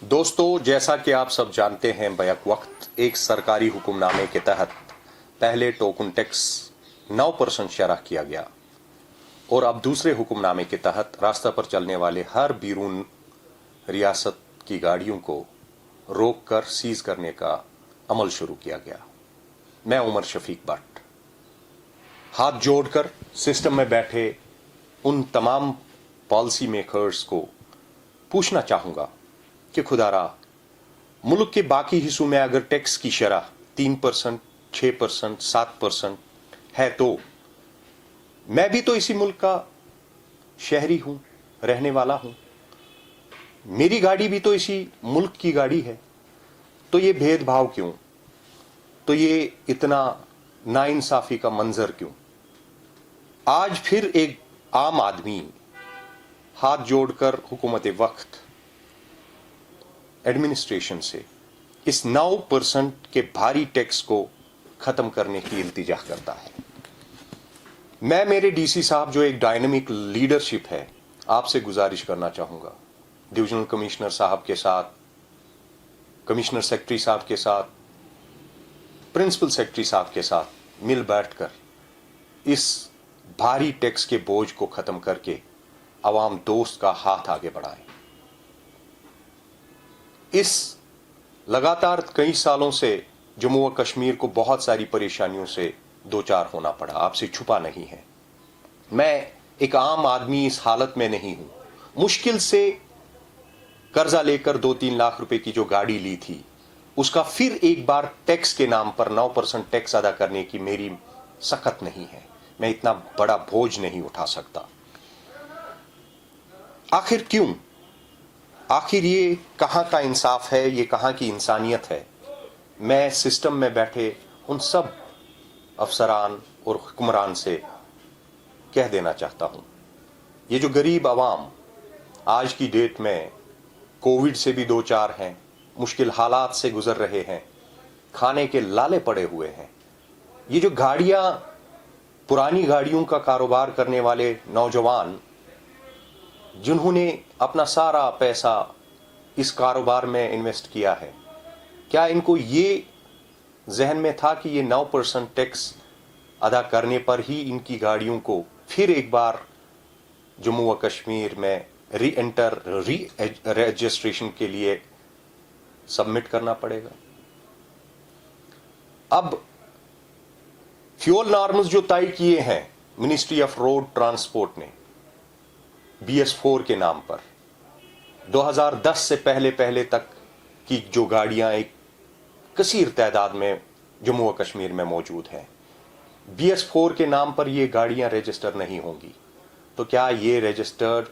दोस्तों, जैसा कि आप सब जानते हैं, बैक वक्त एक सरकारी हुक्मनामे के तहत पहले टोकन टैक्स 9% शरह किया गया और अब दूसरे हुक्मनामे के तहत रास्ता पर चलने वाले हर बैरून रियासत की गाड़ियों को रोक कर सीज करने का अमल शुरू किया गया। मैं उमर शफीक भट्ट हाथ जोड़कर सिस्टम में बैठे उन तमाम पॉलिसी मेकर्स को पूछना चाहूंगा कि खुदारा मुल्क के बाकी हिस्सों में अगर टैक्स की शरह 3%, 6%, 7% है तो मैं भी तो इसी मुल्क का शहरी हूं, रहने वाला हूं, मेरी गाड़ी भी तो इसी मुल्क की गाड़ी है, तो ये भेदभाव क्यों? तो ये इतना नाइंसाफी का मंजर क्यों? आज फिर एक आम आदमी हाथ जोड़कर हुकूमत वक्त एडमिनिस्ट्रेशन से इस 9% के भारी टैक्स को खत्म करने की इल्तिजा करता है। मैं मेरे डीसी साहब जो एक डायनामिक लीडरशिप है, आपसे गुजारिश करना चाहूंगा, डिविजनल कमिश्नर साहब के साथ, कमिश्नर सेक्रेटरी साहब के साथ, प्रिंसिपल सेक्रेटरी साहब के साथ मिल बैठकर इस भारी टैक्स के बोझ को खत्म करके अवाम दोस्त का हाथ आगे बढ़ाएं। इस लगातार कई सालों से जम्मू व कश्मीर को बहुत सारी परेशानियों से दो चार होना पड़ा, आपसे छुपा नहीं है। मैं एक आम आदमी इस हालत में नहीं हूं। मुश्किल से कर्जा लेकर 2-3 लाख रुपए की जो गाड़ी ली थी, उसका फिर एक बार टैक्स के नाम पर 9% टैक्स अदा करने की मेरी सकत नहीं है। मैं इतना बड़ा बोझ नहीं उठा सकता। आखिर क्यों? आखिर ये कहां का इंसाफ है, ये कहां की इंसानियत है? मैं सिस्टम में बैठे उन सब अफसरान और हुक्मरान से कह देना चाहता हूं, ये जो गरीब आवाम आज की डेट में कोविड से भी दो चार हैं, मुश्किल हालात से गुजर रहे हैं, खाने के लाले पड़े हुए हैं, ये जो गाड़ियां, पुरानी गाड़ियों का कारोबार करने वाले नौजवान जिन्होंने अपना सारा पैसा इस कारोबार में इन्वेस्ट किया है, क्या इनको ये जहन में था कि ये 9% टैक्स अदा करने पर ही इनकी गाड़ियों को फिर एक बार जम्मू व कश्मीर में री रजिस्ट्रेशन के लिए सबमिट करना पड़ेगा? अब फ्यूल नॉर्म्स जो तय किए हैं मिनिस्ट्री ऑफ रोड ट्रांसपोर्ट ने BS4 के नाम पर, 2010 से पहले तक की जो गाड़ियां एक कसीर तादाद में जम्मू व कश्मीर में मौजूद हैं, BS4 के नाम पर ये गाड़ियां रजिस्टर नहीं होंगी। तो क्या ये रजिस्टर्ड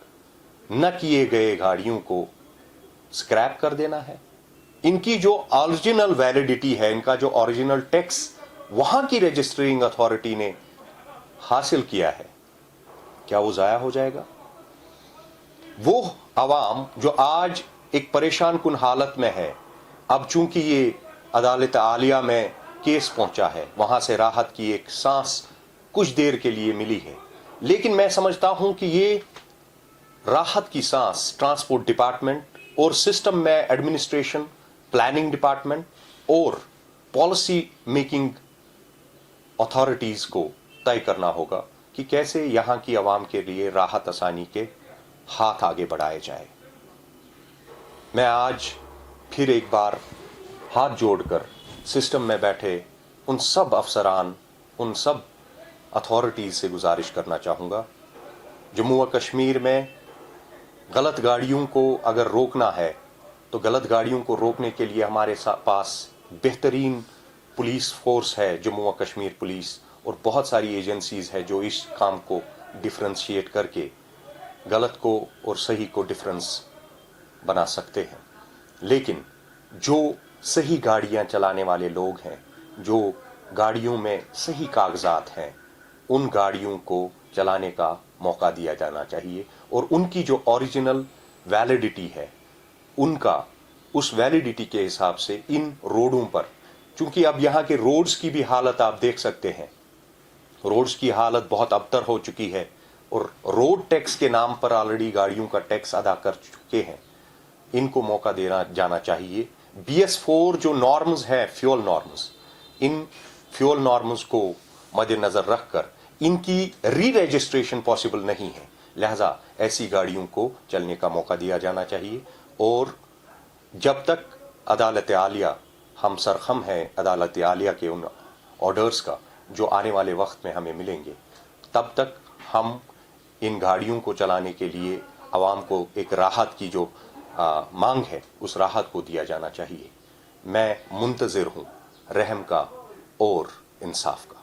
न किए गए गाड़ियों को स्क्रैप कर देना है? इनकी जो ओरिजिनल वैलिडिटी है, इनका जो ओरिजिनल टैक्स वहां की रजिस्टरिंग अथॉरिटी ने हासिल किया है, क्या वो जाया हो जाएगा? वो आवाम जो आज एक परेशान कुन हालत में है, अब चूंकि ये अदालत आलिया में केस पहुंचा है, वहां से राहत की एक सांस कुछ देर के लिए मिली है, लेकिन मैं समझता हूं कि ये राहत की सांस ट्रांसपोर्ट डिपार्टमेंट और सिस्टम में एडमिनिस्ट्रेशन, प्लानिंग डिपार्टमेंट और पॉलिसी मेकिंग अथॉरिटीज को तय करना होगा कि कैसे यहां की आवाम के लिए राहत आसानी के हाथ आगे बढ़ाए जाए। मैं आज फिर एक बार हाथ जोड़कर सिस्टम में बैठे उन सब अफसरान, उन सब अथॉरिटीज से गुजारिश करना चाहूंगा, जम्मू व कश्मीर में गलत गाड़ियों को अगर रोकना है तो गलत गाड़ियों को रोकने के लिए हमारे पास बेहतरीन पुलिस फोर्स है, जम्मू व कश्मीर पुलिस, और बहुत सारी एजेंसीज है जो इस काम को डिफ्रेंशिएट करके गलत को और सही को डिफरेंस बना सकते हैं। लेकिन जो सही गाड़ियां चलाने वाले लोग हैं, जो गाड़ियों में सही कागजात हैं, उन गाड़ियों को चलाने का मौका दिया जाना चाहिए और उनकी जो ओरिजिनल वैलिडिटी है, उनका उस वैलिडिटी के हिसाब से इन रोडों पर, चूंकि अब यहाँ के रोड्स की भी हालत आप देख सकते हैं, रोड्स की हालत बहुत अबतर हो चुकी है और रोड टैक्स के नाम पर ऑलरेडी गाड़ियों का टैक्स अदा कर चुके हैं। ان کو موقع دینا جانا چاہیے. BS4 جو نارمز ہیں فیول نارمز, ان فیول نارمز کو مد نظر رکھ کر ان کی ری رجسٹریشن پاسبل نہیں ہے, لہذا ایسی گاڑیوں کو چلنے کا موقع دیا جانا چاہیے. اور جب تک عدالت عالیہ, ہم سرخم ہیں عدالت عالیہ کے ان آرڈرز کا جو آنے والے وقت میں ہمیں ملیں گے, تب تک ہم ان گاڑیوں کو چلانے کے لیے عوام کو ایک راحت کی جو مانگ ہے اس راحت کو دیا جانا چاہیے. میں منتظر ہوں رحم کا اور انصاف کا.